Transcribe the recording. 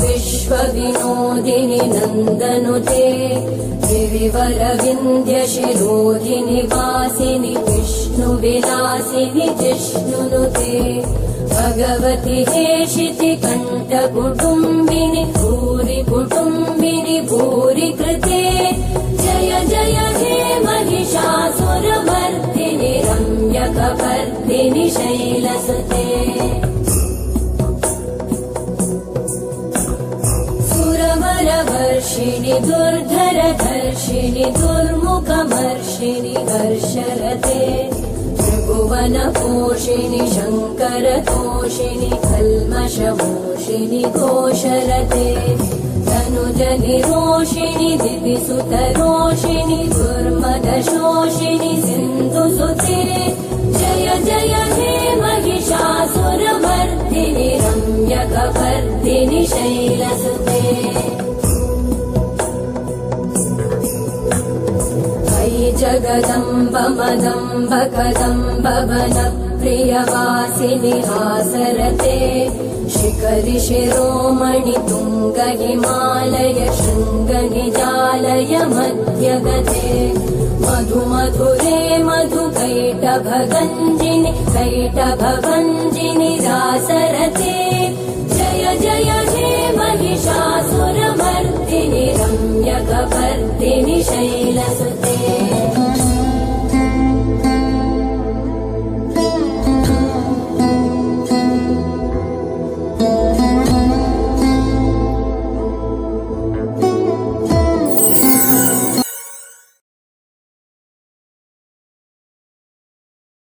विश्वविनोदिनि नन्दनुते गिरिवरविन्द्यशिरोधिनि वासिनि विष्णुविलासिनि जिष्णुनुते भगवति हेशिति कण्ठकुटुम्बिनि भूरि कुटुम्बिनि भूरि कृते जय जय हे महिषासुरमर्दिनि रम्यकपर्दिनि शैलसुते सुरवरवर्षिणि दुर्धरधर्षिणि दुर्मुखमर्षिणि हर्षरते त्रिभुवनपोषिणि शङ्करतोषिणि कल्मषमोषिणि घोषरते तनुजनिरोषिणि दिविसुतरोषिणि दुर्मदशोषिणि सिन्धुसुते जय जय हे महिषासुरमर्दिनि रम्यकपर्दिनि शैलसुते जगदम्ब मदम्ब कदम्ब वनप्रियवासिनि हासरते शिखरि शिरोमणि तुङ्ग हिमालय शृङ्ग निजालय मध्यगते मधुमधुरे मधुकैटभगञ्जिनि कैटभभञ्जिनि